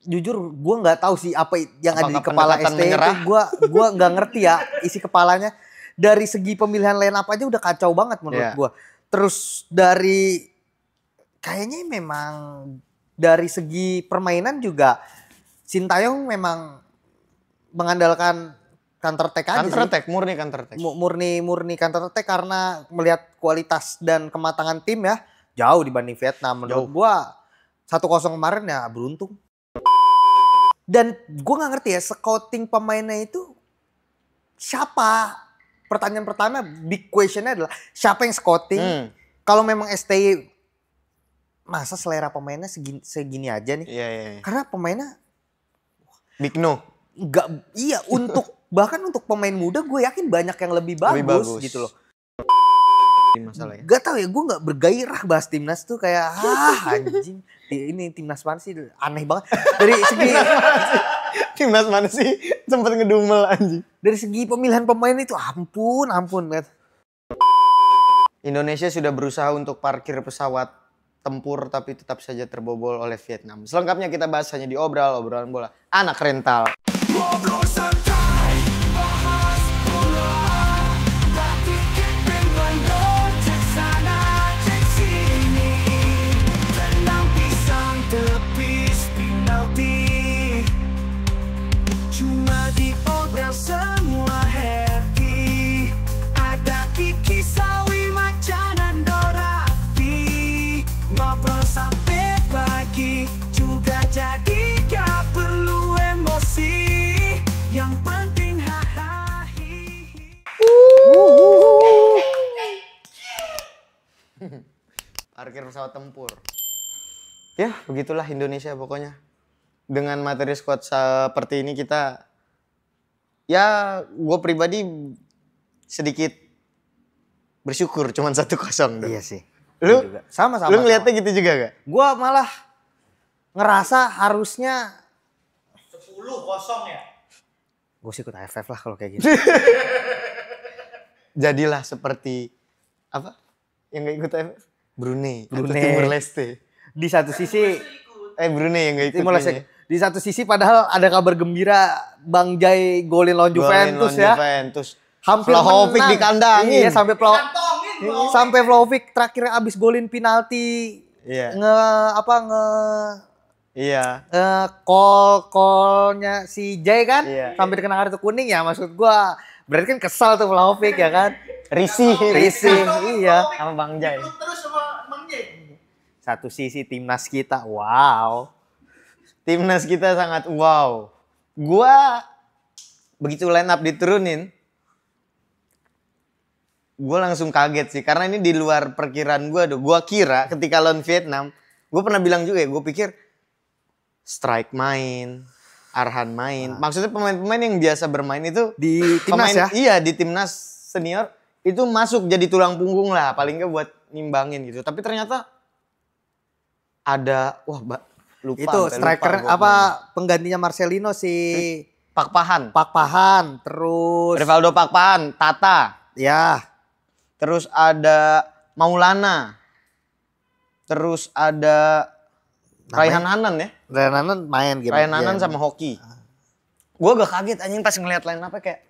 jujur gue nggak tahu sih apa yang ada di kepala ST itu. Gue nggak ngerti ya isi kepalanya. Dari segi pemilihan line up aja udah kacau banget menurut gue. Terus dari kayaknya memang dari segi permainan juga Sintayong memang mengandalkan counter attack aja sih. Murni counter attack. Murni counter attack karena melihat kualitas dan kematangan tim ya jauh dibanding Vietnam. Menurut gue 1-0 kemarin ya beruntung. Dan gue nggak ngerti ya scouting pemainnya itu siapa? Pertanyaan pertama big questionnya adalah siapa yang scouting? Kalau memang STY masa selera pemainnya segini aja nih? Iya. Karena pemainnya big no. Enggak, iya untuk bahkan untuk pemain muda gue yakin banyak yang lebih bagus gitu loh. Masalahnya. Gak tau ya, gue gak bergairah bahas timnas tuh kayak anjing. Ini timnas mana sih? Aneh banget. Dari segi timnas mana sih? Sempet ngedumel anjing. Dari segi pemilihan pemain itu ampun. Indonesia sudah berusaha untuk parkir pesawat tempur tapi tetap saja terbobol oleh Vietnam. Selengkapnya kita bahas hanya di obrolan bola anak rental. Parkir pesawat tempur. Ya, begitulah Indonesia pokoknya. Dengan materi squad seperti ini kita, ya gue pribadi sedikit bersyukur cuman 1-0 dong. Iya sih. Lu sama. Lu ngeliatnya gitu juga gak? Gue malah ngerasa harusnya 10-0 ya. Gue sih ikut AFF lah kalau kayak gitu. Jadilah seperti apa? Yang gak ikut AFF? Brunei. Atau Timur Leste. Di satu sisi Brunei yang gak ikut. Timur Leste. Di satu sisi padahal ada kabar gembira Bang Jai golin lawan Juventus ya. Hampir Vlahovic dikandangin. Iya, sampai Vlahovic terakhir abis golin penalti. Iya. Call-nya si Jay kan. Iya. Sampai dikena kartu kuning ya, maksud gua berarti kan kesal tuh Vlahovic ya kan. Risih iya sama Bang Jai. Terus sama Bang Jai. Satu sisi timnas kita, wow. Timnas kita sangat wow. Gua begitu line up diturunin, gua langsung kaget sih karena ini di luar perkiraan gua. Gua kira ketika lawan Vietnam, gua pernah bilang juga ya, gua pikir Strike main, Arhan main. Maksudnya pemain-pemain yang biasa bermain itu di timnas ya? Iya, di timnas senior itu masuk jadi tulang punggung lah, paling nggak buat nimbangin gitu. Tapi ternyata ada, lupa. Itu striker penggantinya Marcelino si Pak Pahan, terus Rivaldo Pak Pahan, Tata. Ya. Terus ada Maulana. Terus ada Raihan Hanan ya. Raihan Hanan main gitu. Raihan Hanan sama Hoki. Gue agak kaget anjing pas ngeliat line up kayak,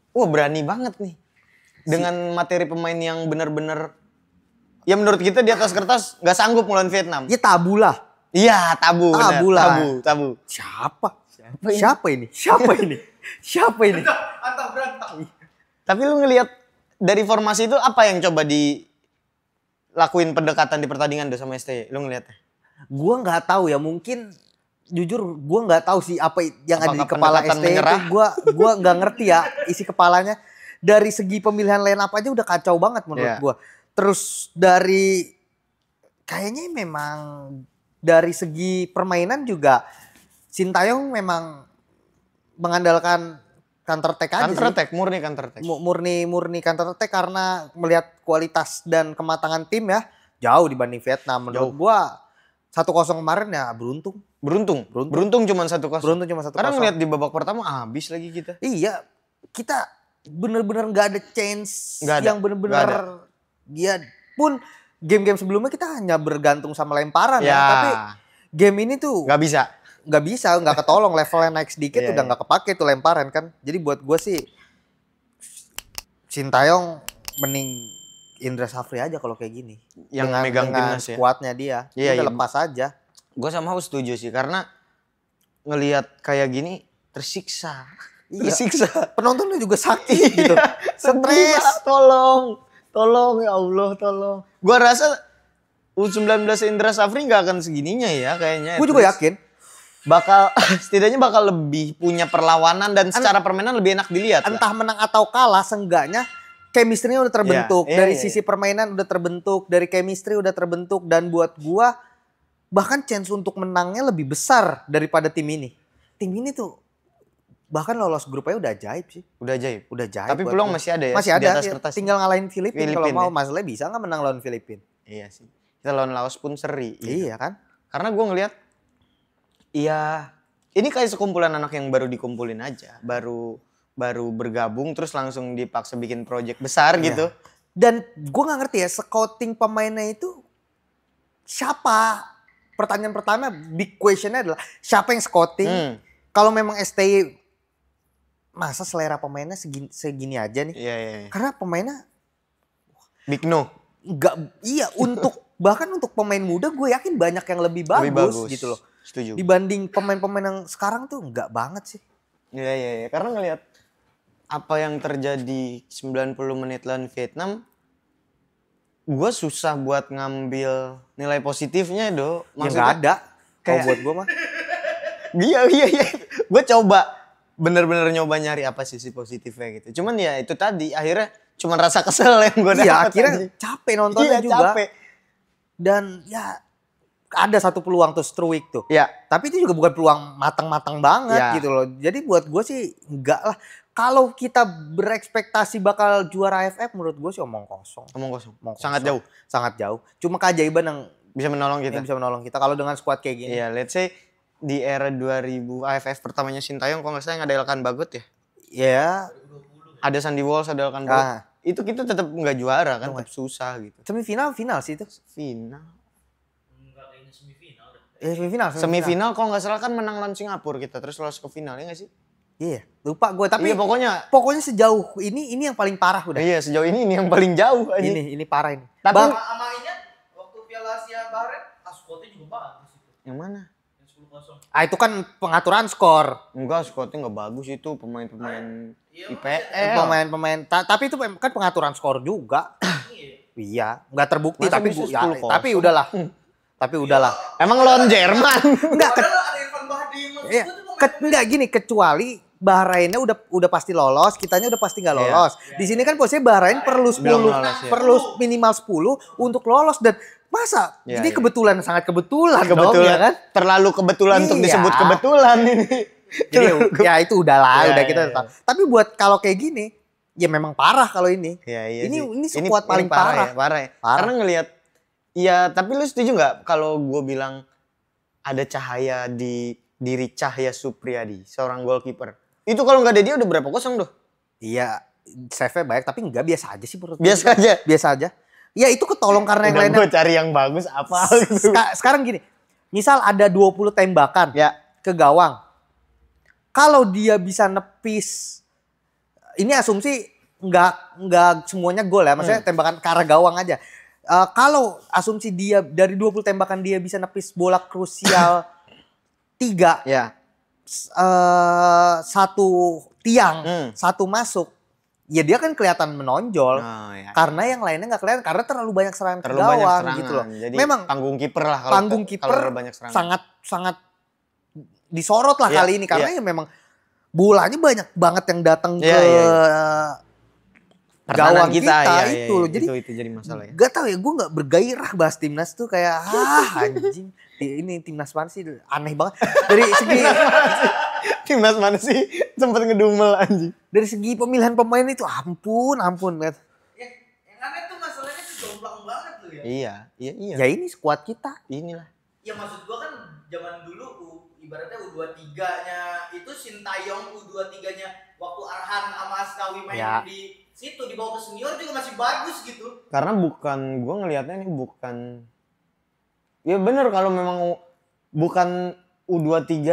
berani banget nih. Dengan materi pemain yang benar-benar, ya menurut kita di atas kertas nggak sanggup ngelawan Vietnam. Ya tabu lah. Iya tabu. Tabu. Siapa ini? Antah berantem. Tapi lu ngelihat dari formasi itu apa yang coba dilakuin pendekatan di pertandingan tuh sama STY? Lu ngeliatnya? Gua nggak tahu ya, mungkin jujur gua nggak tahu sih apa yang ada di kepala STY itu. Gua nggak ngerti ya isi kepalanya. Dari segi pemilihan line up aja udah kacau banget menurut gua. Terus dari kayaknya memang dari segi permainan juga Sintayong memang mengandalkan counter attack aja sih. Murni counter attack. Murni counter attack karena melihat kualitas dan kematangan tim ya jauh dibanding Vietnam. Menurut gua 1-0 kemarin ya beruntung. Beruntung cuma 1-0. Karena ngeliat di babak pertama habis lagi kita. Iya, kita bener-bener nggak ada chance yang bener-bener dia pun game-game sebelumnya kita hanya bergantung sama lemparan ya. Tapi game ini tuh nggak bisa. nggak bisa, nggak ketolong, levelnya naik sedikit Iya, udah iya. nggak kepake tuh lemparan kan. Jadi buat gue sih Sintayong mending Indra Safri aja kalau kayak gini. Yang dengan, megang dengan timnas ya. skuadnya dia. Iya, Udah iya. lepas aja. Gue somehow setuju sih karena ngelihat kayak gini tersiksa. Iya. Tersiksa. Penontonnya juga sakit gitu. Sedih, Stres. Pak. Tolong ya Allah, tolong. Gua rasa U19 Indra Safri nggak akan segininya ya kayaknya. Gue juga yakin. Bakal setidaknya bakal lebih punya perlawanan dan secara permainan lebih enak dilihat. Entah menang atau kalah, seenggaknya chemistry-nya udah terbentuk. Iya, Dari iya, sisi permainan udah terbentuk, dari chemistry udah terbentuk. Dan buat gua bahkan chance untuk menangnya lebih besar daripada tim ini. Tim ini tuh bahkan lolos grupnya udah ajaib sih. Udah ajaib. Udah ajaib. Tapi buat peluang gua. masih ada ya. Masih di ada. atas Ya. kertas. Tinggal ngalahin Filipina kalau Filipina mau. ya. Masalahnya bisa nggak menang lawan Filipina? Iya sih. Kita lawan Laos pun seri. Gitu. Iya kan? Karena gue ngelihat, iya, ini kayak sekumpulan anak yang baru dikumpulin aja, baru bergabung terus langsung dipaksa bikin project besar Iya. gitu. Dan gue nggak ngerti ya, scouting pemainnya itu siapa? Pertanyaan pertama, big questionnya adalah siapa yang scouting? Kalau memang STY, masa selera pemainnya segini aja nih? Iya, iya, iya. Karena pemainnya Big no. untuk bahkan untuk pemain muda gue yakin banyak yang lebih bagus, gitu loh. Setuju. Dibanding pemain-pemain yang sekarang tuh nggak banget sih. Iya, iya, iya. Karena ngelihat apa yang terjadi 90 menit lawan Vietnam, gue susah buat ngambil nilai positifnya, Do. Ya nggak ada. Kalau kayak- buat gue mah. Iya. Gue coba bener-bener nyoba nyari apa sisi positifnya gitu. Cuman ya itu tadi akhirnya cuman rasa kesel yang gue Iya, dapet. akhirnya anjing. capek nontonnya Iya, juga. capek. Dan ya ada satu peluang tuh Struwik tuh. Ya, Tapi itu juga bukan peluang matang-matang banget Ya. gitu loh. Jadi buat gue sih enggak lah. Kalau kita berekspektasi bakal juara AFF, menurut gue sih omong kosong. omong kosong. Omong Sangat kosong. jauh. Sangat jauh. Cuma keajaiban yang Bisa menolong kita. bisa menolong kita. Kalau dengan squad kayak gini. Iya, let's say di era 2000 AFF pertamanya Sintayong kalau nggak salah yang ada Elkan Bagot ya. Ya. Ada Sandy Walsh, ada Elkan Bagot. Ah. Itu kita tetap nggak juara kan, Nggak. tetap susah gitu. Semifinal sih itu. Final. Enggak, kayaknya semifinal dah. Semifinal. Semifinal kalau nggak salah kan menang lawan Singapura kita terus lolos ke final ya nggak sih? Iya. Lupa gue. Tapi Iya pokoknya. pokoknya sejauh ini yang paling parah udah. Iya sejauh ini yang paling jauh aja. Ini parah ini. Tapi- Sama ini waktu Piala Asia Bahrain, skotnya juga bagus itu. Yang mana? Yang 10-0. Itu kan pengaturan skor. Enggak, skotnya nggak bagus itu pemain-pemain Iya, IPL. Pemain-pemain. Tapi itu kan pengaturan skor juga. Iya. Iya, nggak terbukti Masa tapi bisa ya, 10-0? tapi udahlah. Tapi udahlah. Emang lawan Jerman. Enggak Padahal ada Irfan Bahdim. iya, enggak gini, kecuali Bahrainnya udah pasti lolos, kitanya udah pasti nggak Iya. lolos. Di sini kan posisinya Bahrain perlu 10, lolos, ya. perlu minimal 10 untuk lolos dan masa Iya, ini iya. kebetulan sangat kebetulan dong, Kebetulan ya kan? terlalu kebetulan untuk Iya. disebut kebetulan ini. Jadi ya itu udahlah, Iya, udah kita iya, tahu. Tapi buat kalau kayak gini, ya memang parah kalau ini. Iya, Ini sih. squad paling parah. Ya, parah ya. Parah. Karena ngelihat ya, tapi lu setuju nggak kalau gue bilang ada cahaya di diri Cahya Supriyadi, seorang goalkeeper. Itu kalau nggak ada dia udah berapa kosong tuh? Iya, save-nya baik tapi enggak biasa aja sih menurut gue. Biasa aja. Biasa aja. Ya itu ketolong karena yang Udah lainnya. gue cari yang bagus apa gitu. Sekarang gini, misal ada 20 tembakan Ya, ke gawang. Kalau dia bisa nepis, ini asumsi nggak semuanya gol ya, maksudnya tembakan ke arah gawang aja. Kalau asumsi dia dari 20 tembakan dia bisa nepis bola krusial 3, ya. satu tiang, satu masuk, ya dia kan kelihatan menonjol. Oh, ya. Karena yang lainnya nggak kelihatan karena terlalu banyak serangan ke Terlalu banyak gawang serangan. gitu loh. Jadi Memang panggung kiper lah kalau panggung kalau kiper terlalu banyak serangan. sangat disorot lah Iya, kali ini karena ya memang bolanya banyak banget yang datang Iya, ke iya, Pertahanan gawang kita, iya, itu iya, loh. Jadi itu jadi masalah ya. gak tau ya, gue gak bergairah bahas timnas tuh kayak anjing. Ini timnas mana sih, aneh banget. Dari segi Timnas mana sih sempet ngedumel anjing. dari segi pemilihan pemain itu ampun. Yang aneh tuh masalahnya tuh jomplang banget tuh ya. Iya. Ya ini skuad kita. Inilah. Ya maksud gua kan zaman dulu ibaratnya U23-nya itu Sintayong, U23-nya waktu Arhan sama Asnawi main Ya. di situ dibawa ke senior juga masih bagus gitu. Karena bukan, gue ngelihatnya ini bukan, ya bener kalau memang bukan U23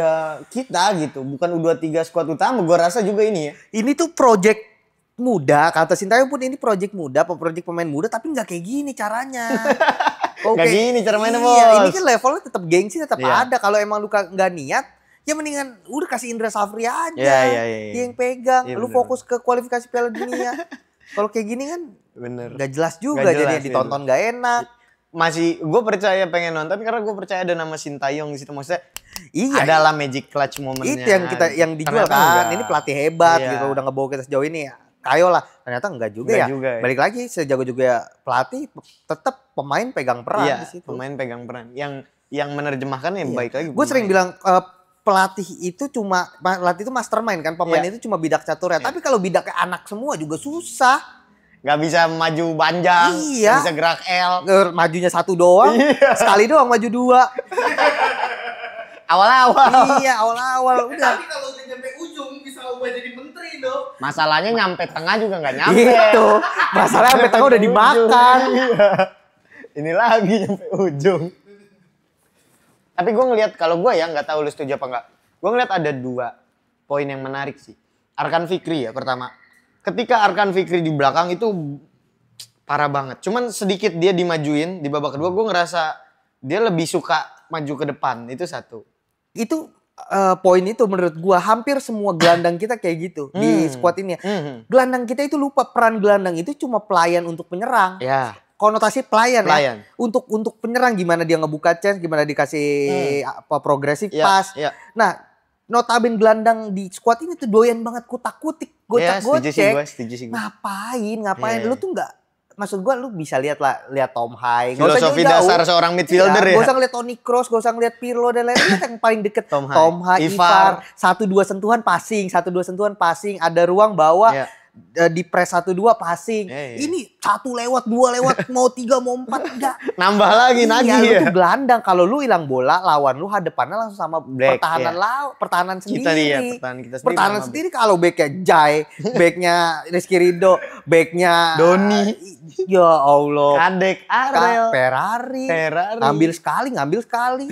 kita gitu, bukan U23 skuad utama. Gue rasa juga ini ya. Ini tuh project muda, kata Sintayong pun ini project muda, project pemain muda, tapi nggak kayak gini caranya. Nggak gini cara mainnya, iya, Bos. ini kan levelnya tetap gengsi, tetap Iya. ada. Kalau emang lu nggak niat, ya mendingan udah kasih Indra Safri aja. Iya. Dia yang pegang, Iya, lu bener. fokus ke kualifikasi Piala Dunia. Kalau kayak gini kan Bener. nggak jelas juga, Nggak jelas, jadi iya, ditonton nggak enak. Masih gue percaya pengen nonton karena gue percaya ada nama Sintayong di situ, maksudnya Iya, adalah magic clutch momennya. itu yang dijual Ternyata kan. enggak. Ini pelatih hebat Iya. gitu, udah ngebawa kita sejauh ini. Kayo lah, ternyata enggak juga Enggak ya. juga ya. Balik lagi sejago juga pelatih, tetap pemain pegang peran Iya, di situ. pemain pegang peran. Yang menerjemahkan ya Iya. baik lagi. Gue sering bilang pelatih itu mastermind kan, pemain Iya. itu cuma bidak catur ya. Iya. Tapi kalau bidaknya anak semua juga susah. Gak bisa maju panjang, Iya. gak bisa gerak L. Majunya satu doang, Iya. sekali doang maju dua. Awal-awal. Iya, awal-awal udah. Tapi kalau udah nyampe ujung bisa ubah jadi menteri dong. Masalahnya nyampe tengah juga gak nyampe. Gitu. Masalahnya sampai tengah udah dimakan. Iya. Ini lagi nyampe ujung. Tapi gue ngelihat, kalau gue ya nggak tahu lu setuju apa nggak. Gue ngelihat ada 2 poin yang menarik sih. Arkan Fikri ya pertama. Ketika Arkan Fikri di belakang itu parah banget. Cuman sedikit dia dimajuin di babak kedua, gue ngerasa dia lebih suka maju ke depan. Itu satu. Itu poin itu menurut gua hampir semua gelandang kita kayak gitu di squad ini. Gelandang kita itu lupa peran gelandang itu cuma pelayan untuk penyerang. Ya. Konotasi pelayan, Pelayan. ya. Untuk penyerang gimana dia ngebuka chance, gimana dikasih progresif Ya, pass. ya. Nah, notabene gelandang di squad ini tuh doyan banget kutak-kutik, Ya, setuju sih gocek-gocek. gue, setuju sih gue. Ngapain? Iya, Lu iya. tuh nggak, maksud gua lu bisa lihat Tom Hai. Filosofi dasar seorang midfielder ya. Gak usah ngeliat Toni Kroos, gak usah ngeliat Pirlo dan lain-lain. Yang paling deket Tom Hai. Tom Hai, Ivar. Ivar. 1-2 sentuhan passing, 1-2 sentuhan passing. Ada ruang bawa, Iya. di press 1-2 passing. Iya, iya. Ini 1 lewat, 2 lewat, mau 3, mau 4, enggak. Nambah lagi, Iya, nagih lu ya. tuh gelandang. Kalau lu hilang bola, lawan lu hadapannya langsung sama Back, pertahanan Kita sendiri. nih ya, pertahanan kita sendiri. Pertahanan sama sendiri kalau backnya Jai, backnya Rizky Ridho, backnya Doni. Ya Allah. Kadek, Arel. Ferrari. Ferrari. Ngambil sekali.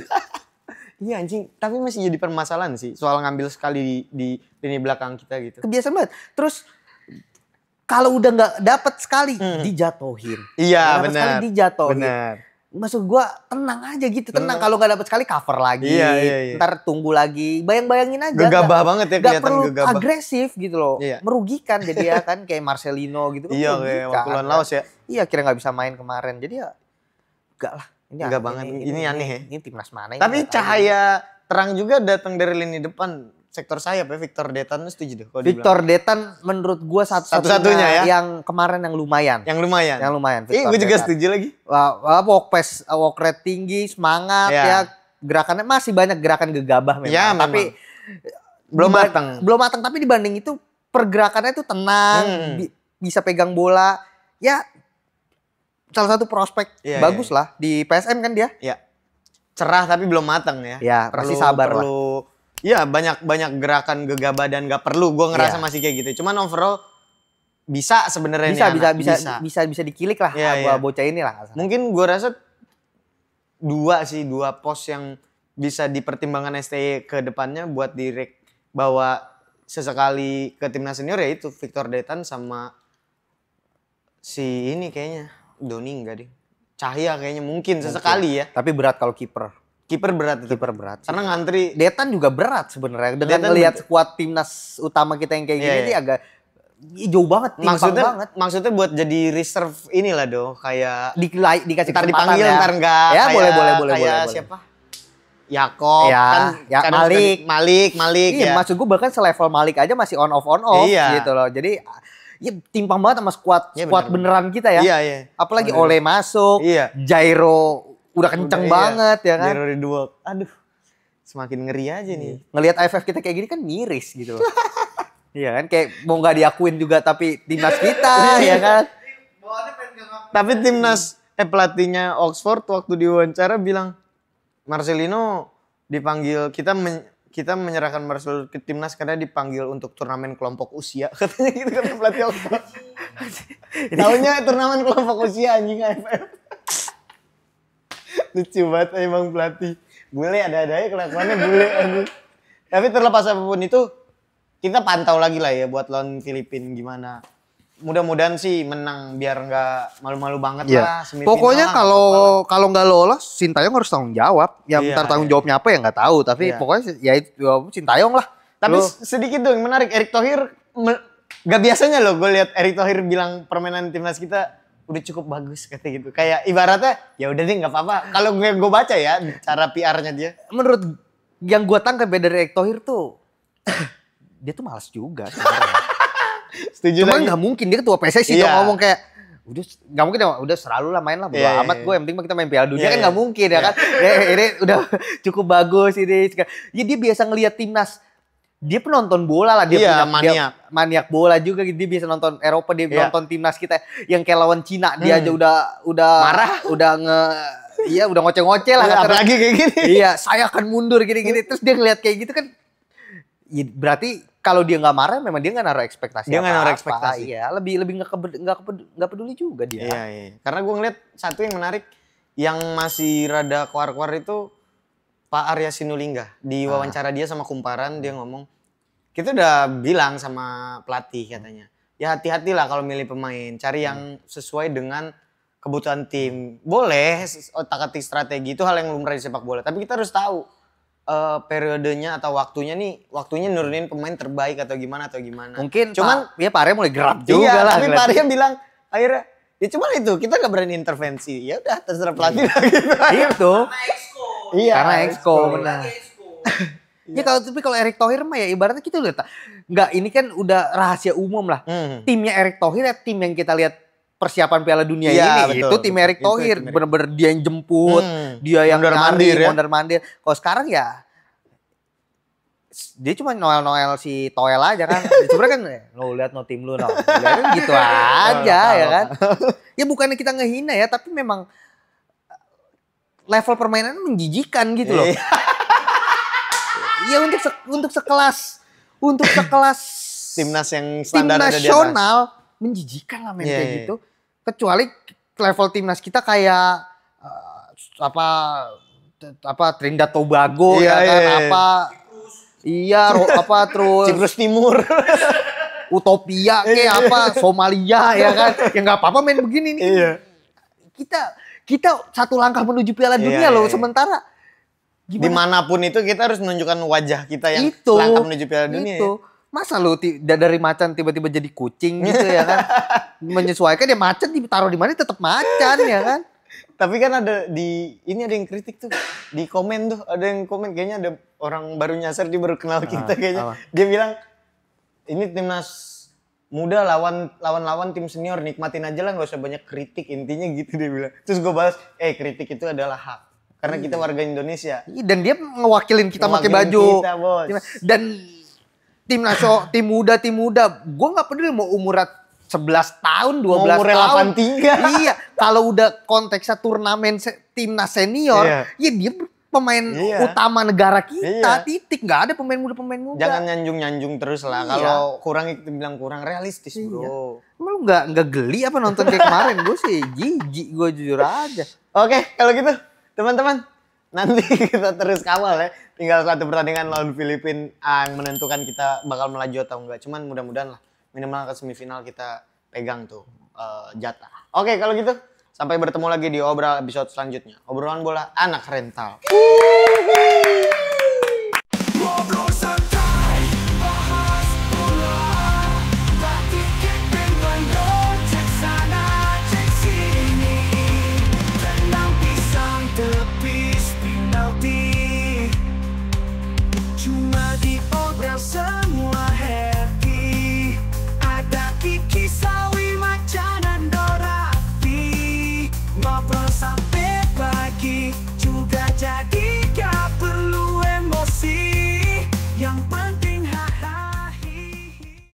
Iya anjing, tapi masih jadi permasalahan sih soal ngambil sekali di lini belakang kita gitu. Kebiasaan banget. Terus kalau udah nggak dapat sekali dijatuhin. Iya, Nggak dapet benar. sekali dijatuhin. Benar. Maksud gua tenang aja gitu, tenang. Kalau nggak dapat sekali cover lagi. Iya, iya. Ntar tunggu lagi. Bayang-bayangin aja. Gegabah banget ya, Nggak kelihatan perlu gegabah. agresif gitu loh. Iya. Merugikan jadi ya kan kayak Marcelino gitu. kan Iya, merugikan. kayak waktu lawan Laos ya. Iya, kira nggak bisa main kemarin. Jadi ya enggak lah. Enggak banget. Ini aneh ya. Ini timnas mana ini? Tapi nggak tahu. cahaya terang juga datang dari lini depan sektor sayap ya, Victor Detan, setuju deh kalau Victor Detan menurut gua Satu-satunya ya? yang kemarin yang lumayan. yang lumayan. Yang lumayan. Gue juga Detan. setuju lagi. Walk rate tinggi, semangat Ya. ya. Gerakannya masih banyak gerakan gegabah memang. Ya, Tapi Belum diba- matang. Belum matang, tapi dibanding itu pergerakannya itu tenang, bisa pegang bola. Ya salah satu prospek Iya, bagus lah di PSM kan dia. Ya. Cerah tapi belum matang ya. Ya, pasti sabar lah. Iya, banyak gerakan gegabah dan gak perlu. Gue ngerasa Iya. masih kayak gitu. Cuman overall bisa sebenarnya Bisa nih anak. bisa dikilik lah Iya, iya. bocah ini lah. Mungkin gue rasa dua pos yang bisa dipertimbangkan STY ke depannya buat bawa sesekali ke timnas senior ya itu Victor Detan sama si ini kayaknya Doni enggak deh. Cahya kayaknya mungkin sesekali ya. Tapi berat kalau kiper. Kiper berat tetap. Kiper berat. sih. Karena ngantri Detan juga berat sebenarnya. Dengan Detan ngelihat skuad timnas utama kita yang kayak gini Iya, dia iya. agak jauh banget, timpang banget. maksudnya buat jadi reserve inilah dong kayak Dikasih ntar kesempatan dipanggil ya. ntar enggak Ya, kayak, boleh. kayak siapa Yakob Ya, kan ya, kadang suka Malik Iya, ya. maksud gue bahkan selevel Malik aja masih on off Iya. gitu loh. Jadi ya timpang banget sama skuad Iya, skuad bener. beneran kita ya. Iya, iya. Apalagi Bener. Ole masuk, Iya. Jairo udah kenceng Udah, iya. banget ya kan. Zero Ridwalk. Aduh. Semakin ngeri aja nih. Ngelihat AFF kita kayak gini kan miris gitu loh. Iya kan, kayak mau nggak diakuin juga tapi timnas kita ya kan. Bawaannya pengen ngangkat. Tapi timnas pelatihnya Oxford waktu diwawancara bilang Marcelino dipanggil kita menyerahkan Marcelo ke timnas karena dipanggil untuk turnamen kelompok usia katanya gitu kata pelatih Oxford. Taunya turnamen kelompok usia anjing AFF. Lucu banget emang pelatih Bule ada-ada aja kelakuannya bule. Tapi terlepas apapun itu, kita pantau lagi lah ya buat lawan Filipina gimana. Mudah-mudahan sih menang biar nggak malu-malu banget lah. Semifinal Pokoknya lah, kalau nggak lolos, Sintayong harus tanggung jawab. Ya Iya, ntar tanggung jawabnya apa ya nggak tahu. Tapi pokoknya ya itu Sintayong lah. Tapi sedikit dong yang menarik, Erick Thohir gak biasanya loh gue lihat Erick Thohir bilang permainan timnas kita udah cukup bagus kata gitu. Kayak ibaratnya ya udah deh nggak apa-apa. Kalau gue baca ya cara PR-nya dia. Menurut yang gue tangkap dari Erick Thohir tuh, dia tuh malas juga sebenarnya. Setuju Cuman lagi. nggak mungkin dia ketua PSSI Iya. dong ngomong kayak udah nggak mungkin dong, udah selalu lah main lah bodo Iya, amat iya. gue yang penting kita main Piala Dunia Iya, kan iya. nggak mungkin ya kan. Ini udah cukup bagus ini. Ya dia biasa ngelihat timnas. Dia penonton bola lah, dia Iya, punya maniak bola juga. Dia bisa nonton Eropa, dia Iya. nonton timnas kita yang kayak lawan Cina, dia aja udah Marah. udah ngoceh-ngoceh lah. Iya, Kata- apalagi kayak gini. Iya, saya akan mundur gini-gini. Terus dia ngeliat kayak gitu kan, ya berarti kalau dia nggak marah, memang dia nggak naruh ekspektasi. Dia nggak naruh apa-apa. ekspektasi. Iya, lebih nggak peduli juga dia. Iya, iya. Karena gue ngeliat satu yang menarik yang masih rada keluar-keluar itu Pak Arya Sinulinga. Di wawancara dia sama Kumparan dia ngomong, kita udah bilang sama pelatih katanya, ya hati-hatilah kalau milih pemain, cari yang sesuai dengan kebutuhan tim. Boleh otak-atik strategi itu hal yang lumrah di sepak bola, tapi kita harus tahu periodenya atau waktunya nurunin pemain terbaik atau gimana. Mungkin cuman ya Pak Arya mulai gerap juga iya, lah. tapi ngeliat. Pak Arya bilang akhirnya ya cuma itu, kita nggak berani intervensi. Ya udah terserah pelatih lah gitu. Itu. Karena exco. Iya, Karena exco, Lagi benar. exco. Ya kalau Erick Thohir mah ya ibaratnya kita udah nggak, ini kan udah rahasia umum lah. Timnya Erick Thohir ya tim yang kita lihat persiapan Piala Dunia Iya, ini, betul, itu tim betul. Erick Itu Thohir, tim Erick. bener-bener dia yang jemput, dia yang Mondar-mandir ya. mondar-mandir. Kalau sekarang ya dia cuma Noel si Toel aja kan. Sebenarnya kan lo lihat no tim lu no. Lihat gitu aja ya kan. Ya bukannya kita ngehina ya, tapi memang level permainan menjijikan gitu loh. Iya untuk sekelas Timnas yang tim standar ada di atas. nasional menjijikan lah main Iya, kayak iya. gitu. Kecuali level timnas kita kayak apa Trinidad Tobago Iya, ya kan, iya, iya. apa iya terus Siprus Timur. Utopia kayak apa Somalia ya kan. Ya nggak apa-apa main begini nih. Iya. Kita satu langkah menuju Piala Dunia Iya, loh, iya. sementara gimana? Dimanapun itu kita harus menunjukkan wajah kita yang Itu, langkah menuju Piala Dunia. itu. Masa lu dari macan tiba-tiba jadi kucing gitu ya kan? Menyesuaikan ya, macan ditaruh di mana tetap macan ya kan? Tapi kan ada ini ada yang kritik tuh di komen tuh, ada yang komen kayaknya ada orang baru nyasar, dia baru kenal kita kayaknya. apa? Dia bilang ini timnas muda lawan tim senior, nikmatin aja lah, nggak usah banyak kritik, intinya gitu dia bilang. Terus gue balas, kritik itu adalah hak karena kita warga Indonesia. Iya, dan dia ngewakilin kita pakai Ngewakilin baju. kita, Bos. Dan tim muda, gue nggak peduli mau umur 11 tahun, 12 Mau umur tahun. 83. Iya, kalau udah konteksnya turnamen timnas senior, Iya. ya dia pemain Iya. utama negara kita, Iya. titik. Nggak ada pemain muda. Jangan nyanjung-nyanjung terus lah. Iya. Kalau kurang kita bilang kurang realistis, Iya. bro. Emang lu nggak geli apa nonton kayak kemarin? Gue sih jijik, gue jujur aja. Oke, kalau gitu teman-teman, nanti kita terus kawal ya. Tinggal satu pertandingan lawan Filipina yang menentukan kita bakal melaju atau enggak. Cuman mudah-mudahan lah minimal ke semifinal kita pegang tuh jatah. Oke, kalau gitu sampai bertemu lagi di Obral episode selanjutnya. Obrolan bola anak rental.